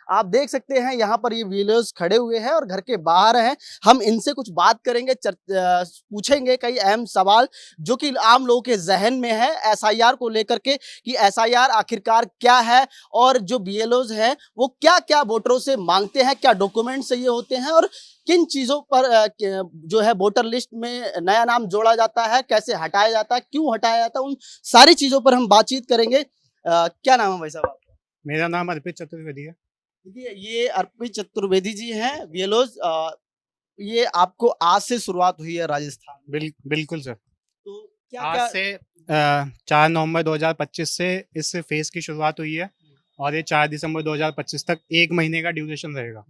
आप देख सकते हैं यहाँ पर ये व्हीलर्स खड़े हुए हैं और घर के बाहर हैं। हम इनसे कुछ बात करेंगे, पूछेंगे कई अहम सवाल जो कि आम लोगों के जहन में है एसआईआर को लेकर के, कि एसआईआर आखिरकार क्या है और जो बीएलओज हैं वो क्या-क्या वोटरों से मांगते हैं, क्या डॉक्यूमेंट चाहिए होते हैं और किन चीजों पर जो है वोटर लिस्ट में नया नाम जोड़ा जाता है, कैसे हटाया जाता है, क्यों हटाया जाता है, उन सारी चीजों पर हम बातचीत करेंगे। क्या नाम है भाई साहब आपका? मेरा नाम अर्पित चतुर्वेदी है। देखिए, ये अर्पित चतुर्वेदी जी हैं बीएलओज। ये आपको आज से शुरुआत हुई है राजस्थान में, बिल्कुल सर। तो आज क्या-क्या? से 4 नवंबर 2025 से इस फेज़ की शुरुआत हुई है और ये 4 दिसंबर 2025 तक 1 महीने का ड्यूरेशन रहेगा।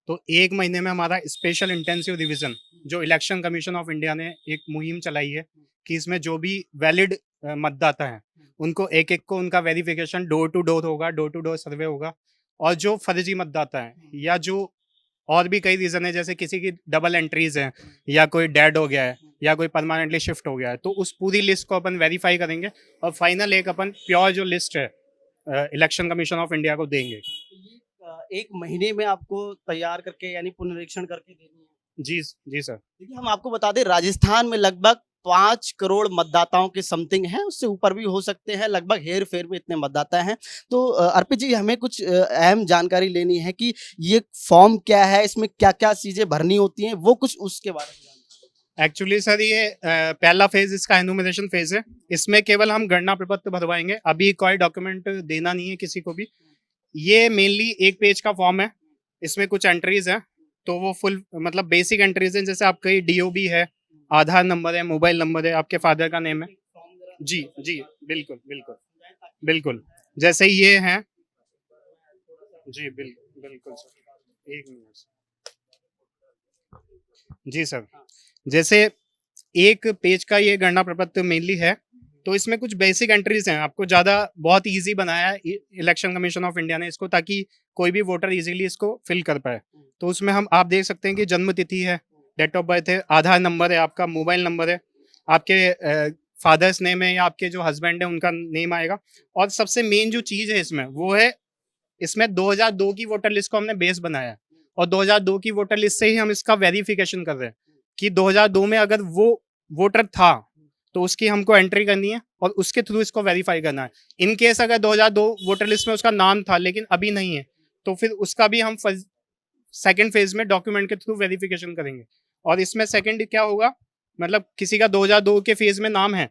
तो 1 महीने में हमारा स्पेशल इंटेंसिव रिवीजन जो इलेक्शन कमीशन ऑफ इंडिया ने एक मुहिम चलाई है कि इसमें जो भी वैलिड मतदाता हैं उनको एक-एक को उनका वेरिफिकेशन डोर टू डोर होगा, डोर टू डोर सर्वे होगा। और जो फर्जी मतदाता हैं या जो और भी कई रीज़न है, जैसे किसी की डबल एंट्रीज हैं या कोई डेड हो गया है या कोई परमानेंटली शिफ्ट हो गया है, तो उस पूरी लिस्ट को अपन वेरीफाई करेंगे और फाइनल एक अपन प्योर जो लिस्ट है इलेक्शन कमीशन ऑफ इंडिया को देंगे। ये 1 महीने में आपको तैयार करके यानी पुनरीक्षण करके देनी है। जी जी सर। देखिए, हम आपको बता दें राजस्थान में लगभग 5 करोड़ मतदाताओं के समथिंग हैं, उससे ऊपर भी हो सकते हैं, लगभग हेर-फेर में इतने मतदाता हैं। तो अर्पित जी, हमें कुछ अहम जानकारी लेनी है कि ये फॉर्म क्या है, इसमें क्या-क्या चीज़ें भरनी होती हैं, वो कुछ उसके बारे में जानकारी। एक्चुअली सर ये पहला फेज इसका एनुमरेशन फेज है। इसमें केवल हम गणना प्रपत्र भरवाएंगे, अभी कोई डॉक्यूमेंट देना नहीं है किसी को भी। ये मेनली एक पेज का फॉर्म है, इसमें कुछ एंट्रीज हैं, तो वो फुल मतलब बेसिक एंट्रीज हैं, जैसे आपका डीओबी है, आधार नंबर है, मोबाइल नंबर है, आपके फादर का नेम है। जी जी, बिल्कुल बिल्कुल बिल्कुल। जैसे ये हैं जी, बिल्कुल सर, एक मिनट जी सर। जैसे एक पेज का ये गणना प्रपत्र मेनली है, तो इसमें कुछ बेसिक एंट्रीज हैं। आपको ज़्यादा बहुत इजी बनाया है इलेक्शन कमीशन ऑफ इंडिया ने इसको, ताकि कोई भी वोटर इजीली इसको फिल कर पाए। तो उसमें हम आप देख सकते हैं कि जन्म तिथि है, डेट ऑफ बर्थ है, आधार नंबर है, आपका मोबाइल नंबर है, आपके फादर्स नेम है या आपके जो हस्बैंड है उनका नेम आएगा। और सबसे मेन जो चीज़ है इसमें वो है, इसमें 2002 की वोटर लिस्ट को हमने बेस बनाया है और 2002 की वोटर लिस्ट से ही हम इसका वेरिफिकेशन कर रहे हैं कि 2002 में अगर वो वोटर था तो उसकी हमको एंट्री करनी है और उसके थ्रू इसको वेरीफाई करना है। इन केस अगर 2002 वोटर लिस्ट में उसका नाम था लेकिन अभी नहीं है, तो फिर उसका भी हम सेकंड फेज में डॉक्यूमेंट के थ्रू वेरिफिकेशन करेंगे। और इसमें सेकंड क्या होगा, मतलब किसी का 2002 के फेज में नाम है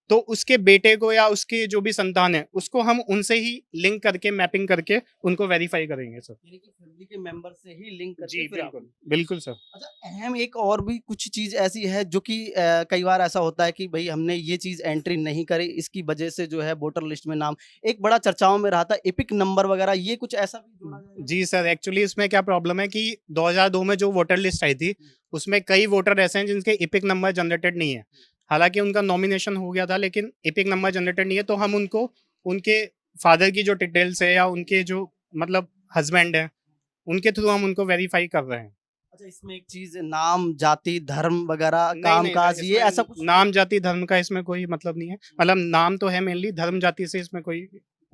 तो उसके बेटे को या उसके जो भी संतान है उसको हम उनसे ही लिंक करके मैपिंग करके उनको वेरीफाई करेंगे सर। यानी कि फैमिली के मेंबर से ही लिंक करके जी फिर आप। बिल्कुल बिल्कुल सर। अच्छा, अहम एक और भी कुछ चीज़ ऐसी है जो कि कई बार ऐसा होता है कि भई हमने ये चीज़ एंट्री नहीं करी, इसकी वजह से जो है वोटर लिस्ट में नाम एक बड़ा चर्चाओं में रहा था, एपिक नंबर वगैरह, ये कुछ ऐसा भी जोड़ा जाएगा? जी सर, एक्चुअली इसमें क्या प्रॉब्लम है कि 2002 में जो वोटर लिस्ट आई थी उसमें कई वोटर ऐसे हैं जिनके इपिक नंबर जनरेटेड नहीं है। हालांकि उनका नॉमिनेशन हो गया था लेकिन इपिक नंबर जनरेटेड नहीं है, तो हम उनको उनके फादर की जो डिटेल्स है या उनके जो मतलब हस्बैंड है उनके थ्रू हम उनको वेरीफाई कर रहे हैं। अच्छा, इसमें एक चीज़ नाम, जाति, धर्म वगैरह, नहीं नहीं सर, काम-काज, ये इसमें ऐसा कुछ नाम जाति धर्म का इसमें कोई मतलब नहीं है। मतलब नाम तो है मेनली, धर्म जाति से इसमें कोई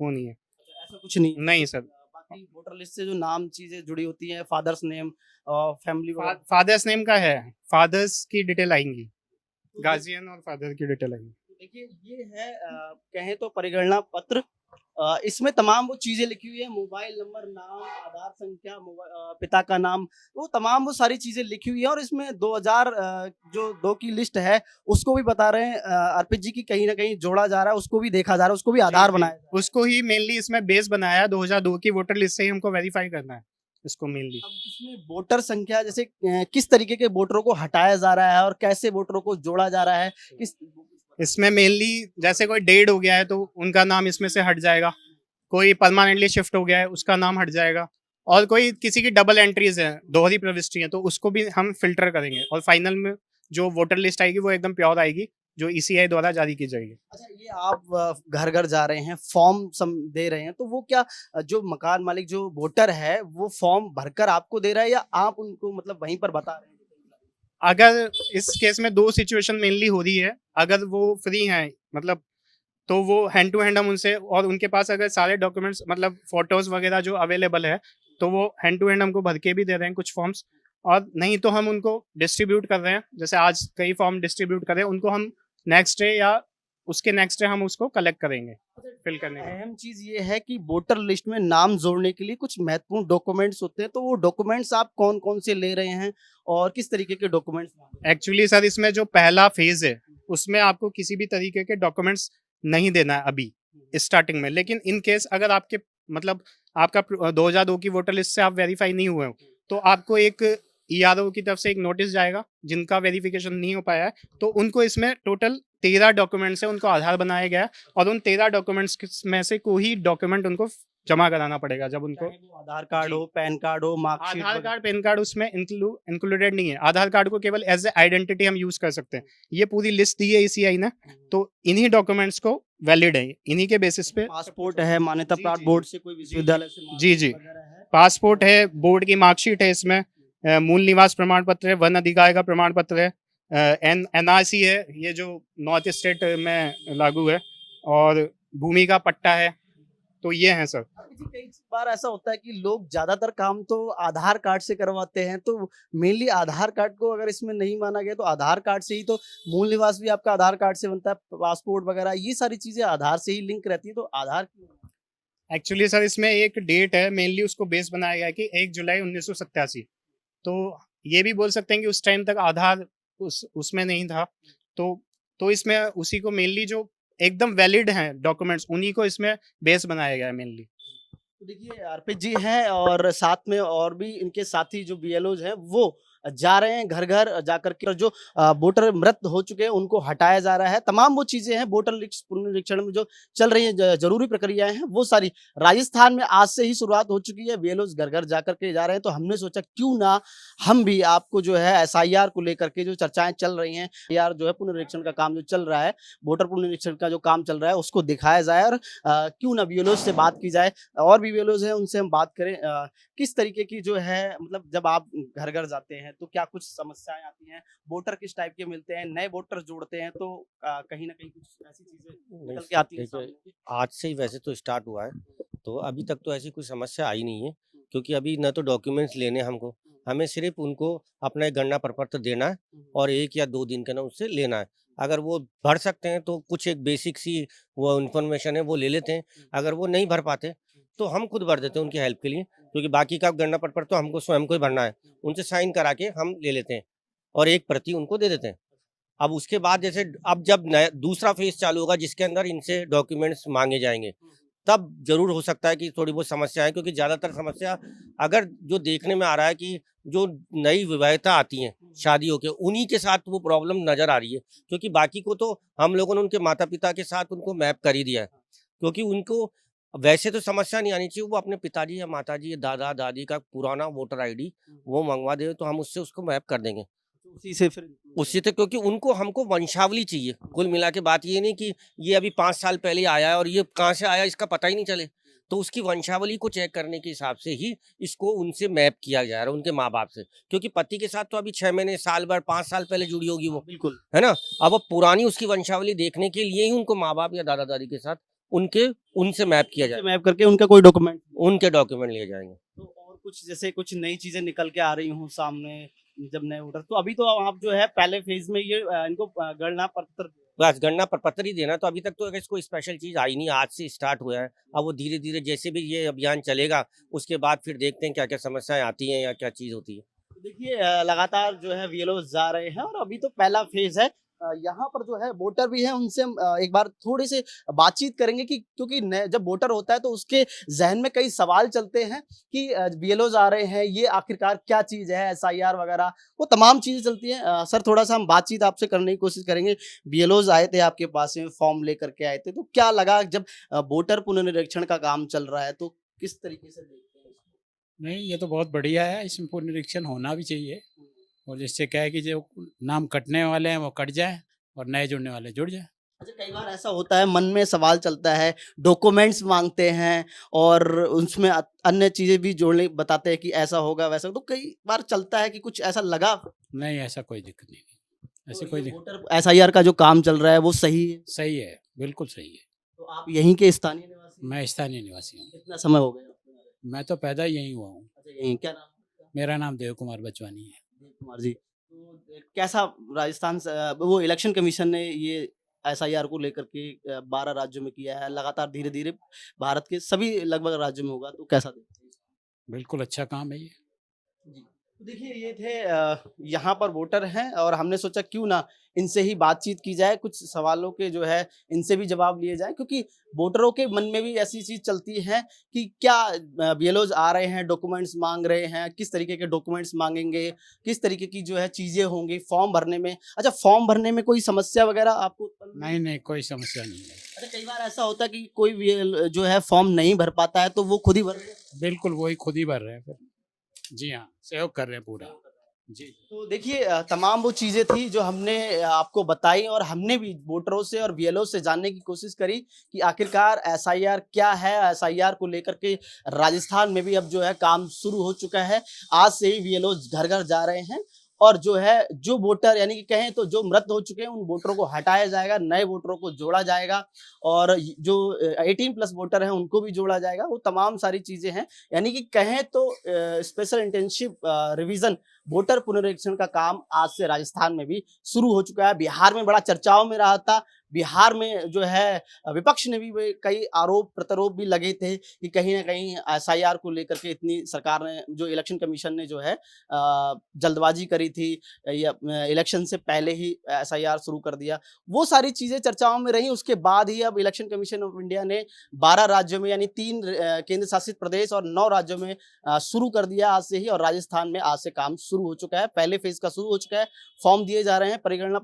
वो नहीं है। ऐसा कुछ नहीं है? नहीं सर। बाकी वोटर लिस्ट से जो नाम चीज़ें जुड़ी होती हैं, फादर्स नेम, फैमिली वगैरह। फादर्स नेम का है, फादर्स की डिटेल आएंगी, तो गार्जियन और फादर की डिटेल आएंगी। देखिए, ये है कहें तो परिगणना पत्र। इसमें तमाम वो चीज़ें लिखी हुई है, मोबाइल नंबर, नाम, आधार संख्या, पिता का नाम, वो तमाम वो सारी चीज़ें लिखी हुई है और इसमें 2000 जो 2 की लिस्ट है, उसको भी बता रहे हैं अर्पित जी की कहीं न कहीं जोड़ा जा रहा है, उसको भी देखा जा रहा है, उसको भी जी, आधार जी। बनाया जा रहा है। उसको ही मेनली इसमें बेस बनाया है, 2002 की वोटर लिस्ट से ही हमको वेरीफाई करना है इसको मेनली। अब इसमें वोटर संख्या जैसे किस तरीके के वोटरों को हटाया जा रहा है और कैसे वोटरों को जोड़ा जा रहा है? किस इसमें मेनली जैसे कोई डेड हो गया है तो उनका नाम इसमें से हट जाएगा, कोई परमानेंटली शिफ्ट हो गया है उसका नाम हट जाएगा, और कोई किसी की डबल एंट्रीज है, दोहरी प्रविष्टि है, तो उसको भी हम फिल्टर करेंगे और फाइनल में जो वोटर लिस्ट आएगी वो एकदम प्योर आएगी, जो ईसीआई द्वारा जारी की जाएगी। अच्छा, ये आप घर-घर जा रहे हैं, फॉर्म सम दे रहे हैं, तो वो क्या जो मकान मालिक जो वोटर है, वो फॉर्म भरकर आपको दे रहा है या आप उनको मतलब वहीं पर बता रहे हैं? अगर इस केस में दो सिचुएशन मेनली हो रही है, अगर वो फ्री हैं मतलब, तो वो हैंड टू हैंड हम उनसे, और उनके पास अगर सारे डॉक्यूमेंट्स मतलब फोटोज वगैरह जो अवेलेबल है तो वो हैंड टू हैंड हमको भर के भी दे रहे हैं कुछ फॉर्म्स, और नहीं तो हम उनको डिस्ट्रीब्यूट कर रहे हैं। जैसे आज कई फॉर्म डिस्ट्रीब्यूट कर रहे हैं, उनको हम नेक्स्ट डे या उसके नेक्स्ट डे हम उसको कलेक्ट करेंगे फिल करने के लिए। अहम चीज ये है कि वोटर लिस्ट में नाम जोड़ने के लिए कुछ महत्वपूर्ण डॉक्यूमेंट्स होते हैं, तो वो डॉक्यूमेंट्स आप कौन कौन से ले रहे हैं और किस तरीके के डॉक्यूमेंट्स? एक्चुअली सर इसमें जो पहला फेज है उसमें आपको किसी भी तरीके के डॉक्यूमेंट्स नहीं देना है अभी स्टार्टिंग में, लेकिन इन केस अगर आपके मतलब आपका 2002 की वोटर लिस्ट से आप वेरीफाई नहीं हुए हो तो आपको एक ईआरओ की तरफ से एक नोटिस जाएगा, जिनका वेरिफिकेशन नहीं हो पाया है तो उनको इसमें टोटल 13 डॉक्यूमेंट्स है, उनको आधार बनाया गया है और उन 13 डॉक्यूमेंट्स में से कोई डॉक्यूमेंट उनको जमा कराना पड़ेगा। जब उनको आधार कार्ड हो, पैन कार्ड हो, मार्कशीट, आधार कार्ड पैन कार्ड उसमें इंक्लूडेड नहीं है, आधार कार्ड को केवल एज ए आइडेंटिटी हम यूज कर सकते हैं। ये पूरी लिस्ट दी है ईसीआई ने, तो इन्हीं डॉक्यूमेंट्स को वैलिड है, इन्हीं के बेसिस पे। पासपोर्ट है, मान्यता प्राप्त बोर्ड से कोई विश्वविद्यालय से जी जी, पासपोर्ट है, बोर्ड की मार्कशीट है, इसमें मूल निवास प्रमाण पत्र है, वन अधिकार का प्रमाण पत्र है, एनआरसी है, ये जो नॉर्थ स्टेट में लागू है, और भूमि का पट्टा है, तो ये है सर। कई बार ऐसा होता है कि लोग ज्यादातर काम तो आधार कार्ड से करवाते हैं, तो मेनली आधार कार्ड को अगर इसमें नहीं माना गया तो आधार कार्ड से ही तो मूल निवास भी आपका आधार कार्ड से बनता है, पासपोर्ट वगैरह ये सारी चीजें आधार से ही लिंक रहती है, तो आधार एक्चुअली सर इसमें एक डेट है, मेनली उसको बेस बनाया गया है कि 1 जुलाई 1987, तो ये भी बोल सकते हैं कि उस टाइम तक आधार उसमें नहीं था, तो इसमें उसी को मेनली जो एकदम वैलिड हैं डॉक्यूमेंट्स उन्हीं को इसमें बेस बनाया गया है मेनली। तो देखिए अर्पित जी हैं और साथ में और भी इनके साथी जो बीएलओज हैं वो जा रहे हैं घर घर जाकर के, जो वोटर मृत हो चुके हैं उनको हटाया जा रहा है। तमाम वो चीजें हैं वोटर लिस्ट पुनरीक्षण में जो चल रही है, जरूरी प्रक्रियाएं हैं, वो सारी राजस्थान में आज से ही शुरुआत हो चुकी है। बीएलओज घर घर जाकर के जा रहे हैं, तो हमने सोचा क्यों ना हम भी आपको जो है एसआईआर को लेकर के जो चर्चाएं चल रही हैं, यार जो है पुनरीक्षण का काम जो चल रहा है, वोटर पुनरीक्षण का जो काम चल रहा है उसको दिखाया जाए, और क्यों ना बीएलओज से बात की जाए, और भी बीएलओज हैं उनसे हम बात करें किस तरीके की जो है, मतलब जब आप घर घर जाते हैं तो क्या कुछ समस्याएं आती हैं, वोटर किस टाइप के मिलते हैं, नए वोटर जोड़ते हैं तो कहीं ना कहीं कुछ ऐसी चीजें निकल के आती हैं सामने? आज से ही वैसे तो स्टार्ट हुआ है, तो अभी तक तो ऐसी कोई समस्या आई नहीं है, क्योंकि अभी न तो डॉक्यूमेंट्स लेने हमको, हमें सिर्फ उनको अपना एक गणना प्रपत्र देना है और 1 या 2 दिन के ना उससे लेना है। अगर वो भर सकते हैं तो कुछ एक बेसिक सी वो इन्फॉर्मेशन है वो ले लेते हैं, अगर वो नहीं भर पाते तो हम खुद भर देते हैं उनकी हेल्प के लिए, क्योंकि बाकी का गणना पत्र तो हमको स्वयं को ही भरना है, उनसे साइन करा के हम ले लेते हैं और एक प्रति उनको दे देते हैं। अब उसके बाद जैसे अब जब दूसरा फेज चालू होगा जिसके अंदर इनसे डॉक्यूमेंट्स मांगे जाएंगे, तब जरूर हो सकता है कि थोड़ी बहुत समस्या है, क्योंकि ज़्यादातर समस्या अगर जो देखने में आ रहा है कि जो नई विवाहिता आती हैं शादी होके, उन्हीं के साथ वो प्रॉब्लम नज़र आ रही है, क्योंकि बाकी को तो हम लोगों ने उनके माता पिता के साथ उनको मैप कर ही दिया है, क्योंकि उनको वैसे तो समस्या नहीं आनी चाहिए, वो अपने पिताजी या माताजी या दादा दादी का पुराना वोटर आईडी वो मंगवा दे तो हम उससे उसको मैप कर देंगे उसी से फिर उसी तक, क्योंकि उनको हमको वंशावली चाहिए। कुल मिला के बात ये नहीं कि ये अभी 5 साल पहले आया है और ये कहाँ से आया इसका पता ही नहीं चले, तो उसकी वंशावली को चेक करने के हिसाब से ही इसको उनसे मैप किया जा रहा है, उनके माँ बाप से, क्योंकि पति के साथ तो अभी 6 महीने साल भर 5 साल पहले जुड़ी होगी वो, बिल्कुल है ना। अब वो पुरानी उसकी वंशावली देखने के लिए ही उनको माँ बाप या दादा दादी के साथ उनसे मैप किया जाए, मैप करके उनका कोई डॉक्यूमेंट, उनके डॉक्यूमेंट लिए जाएंगे। तो और कुछ जैसे कुछ नई चीजें निकल के आ रही हूँ सामने जब नए वोटर, तो अभी तो आप जो है पहले फेज में ये इनको गणना पत्र बस गणना पत्र ही देना, तो अभी तक तो इसको स्पेशल चीज आई नहीं, आज से स्टार्ट हुआ है। अब वो धीरे धीरे जैसे भी ये अभियान चलेगा उसके बाद फिर देखते हैं क्या क्या समस्याएं आती हैं या क्या चीज होती है। देखिए लगातार जो है बीएलओ जा रहे हैं और अभी तो पहला फेज है। यहाँ पर जो है वोटर भी है, उनसे हम एक बार थोड़ी सी बातचीत करेंगे कि क्योंकि जब वोटर होता है तो उसके जहन में कई सवाल चलते हैं कि बीएलओ आ रहे हैं, ये आखिरकार क्या चीज़ है, एसआईआर वगैरह वो तमाम चीज़ें चलती हैं। सर थोड़ा सा हम बातचीत आपसे करने की कोशिश करेंगे। बीएलओ आए थे आपके पास में, फॉर्म लेकर के आए थे, तो क्या लगा जब वोटर पुनरीक्षण का काम चल रहा है, तो किस तरीके से देखते हैं? नहीं, ये तो बहुत बढ़िया है, इसमें पुनरीक्षण होना भी चाहिए, और जिससे क्या है कि जो नाम कटने वाले हैं वो कट जाए और नए जुड़ने वाले जुड़ जाए। अच्छा, कई बार ऐसा होता है मन में सवाल चलता है, डॉक्यूमेंट्स मांगते हैं और उसमें अन्य चीजें भी जोड़ने बताते हैं कि ऐसा होगा वैसा, तो कई बार चलता है कि कुछ ऐसा लगा? नहीं, ऐसा कोई दिक्कत नहीं, ऐसी कोई दिक्कत वोटर एसआईआर का जो काम चल रहा है वो सही है? सही है, बिल्कुल सही है। तो आप यहीं के स्थानीय निवासी हैं? मैं स्थानीय निवासी हूँ। कितना समय हो गया आपको यहाँ रहते? मैं तो पैदा ही यहीं हुआ हूँ। अच्छा, यहीं क्या नाम है आपका? मेरा नाम देव कुमार बचवानी है। देव कुमार जी। तो कैसा राजस्थान से वो इलेक्शन कमीशन ने ये एसआईआर को लेकर के 12 राज्यों में किया है, लगातार धीरे-धीरे भारत के सभी लगभग राज्यों में होगा, तो कैसा देखते हैं? बिल्कुल अच्छा काम है ये। जी। तो देखिए ये थे यहाँ पर वोटर हैं और हमने सोचा क्यों ना इनसे ही बातचीत की जाए, कुछ सवालों के जो है इनसे भी जवाब लिए जाएँ क्योंकि वोटरों के मन में भी ऐसी चीज़ चलती है कि क्या बीएलओज़ आ रहे हैं, डॉक्यूमेंट्स माँग रहे हैं, किस तरीके के डॉक्यूमेंट्स माँगेंगे, किस तरीके की जो है चीज़ें होंगी फॉर्म भरने में। अच्छा फॉर्म भरने में कोई समस्या वगैरह आपको उत्पन्न हुई? नहीं, नहीं कोई समस्या नहीं है। अच्छा कई बार ऐसा होता है कि कोई बीएल जो है फॉर्म नहीं भर पाता है तो वो खुद ही भर दे? बिल्कुल वही खुद ही भर रहे हैं फिर। जी हाँ, सहयोग कर रहे हैं पूरा। जी। तो देखिए तमाम वो चीज़ें थी जो हमने आपको बताई और हमने भी वोटरों से और बीएलओ से जानने की कोशिश करी कि आखिरकार एसआईआर क्या है। एसआईआर को लेकर के राजस्थान में भी अब जो है काम शुरू हो चुका है। आज से ही बीएलओ घर-घर जा रहे हैं और जो है जो वोटर यानी कि कहें तो जो मृत हो चुके हैं उन वोटरों को हटाया जाएगा, नए वोटरों को जोड़ा जाएगा और जो 18 प्लस वोटर हैं उनको भी जोड़ा जाएगा। वो तमाम सारी चीज़ें हैं। यानी कि कहें तो स्पेशल इंटेंसिव रिवीजन वोटर पुनरीक्षण का काम आज से राजस्थान में भी शुरू हो चुका है। बिहार में बड़ा चर्चाओं में रहा था। बिहार में जो है विपक्ष ने भी वे कई आरोप प्रत्यारोप भी लगे थे कि कहीं न कहीं एसआईआर को लेकर के इतनी सरकार ने जो इलेक्शन कमीशन ने जो है जल्दबाजी करी थी या इलेक्शन से पहले ही एसआईआर शुरू कर दिया। वो सारी चीज़ें चर्चाओं में रहीं। उसके बाद ही अब इलेक्शन कमीशन ऑफ इंडिया ने 12 राज्यों में यानी 3 केंद्र शासित प्रदेश और 9 राज्यों में शुरू कर दिया आज से ही और राजस्थान में आज से काम शुरू हो चुका है। पहले फेज़ का शुरू हो चुका है। फॉर्म दिए जा रहे हैं, परिगणना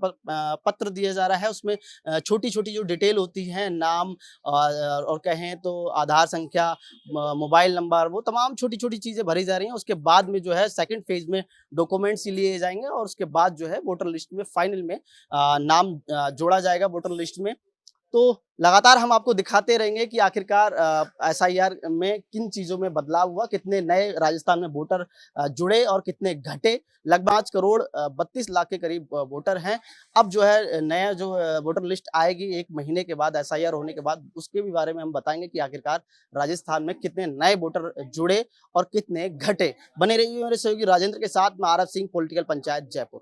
पत्र दिया जा रहा है। उसमें छोटी-छोटी जो डिटेल होती है नाम और कहें तो आधार संख्या, मोबाइल नंबर वो तमाम छोटी-छोटी चीज़ें भरी जा रही हैं। उसके बाद में जो है सेकंड फेज़ में डॉक्यूमेंट्स लिए जाएँगे और उसके बाद जो है वोटर लिस्ट में फाइनल में नाम जोड़ा जाएगा वोटर लिस्ट में। तो लगातार हम आपको दिखाते रहेंगे कि आखिरकार एसआईआर में किन चीज़ों में बदलाव हुआ, कितने नए राजस्थान में वोटर जुड़े और कितने घटे। लगभग 5 करोड़ 32 लाख के करीब वोटर हैं। अब जो है नया जो वोटर लिस्ट आएगी 1 महीने के बाद एसआईआर होने के बाद, उसके भी बारे में हम बताएँगे कि आखिरकार राजस्थान में कितने नए वोटर जुड़े और कितने घटे। बने रहिए मेरे सहयोगी राजेंद्र के साथ, मैं आरव सिंह, पॉलिटिकल पंचायत जयपुर।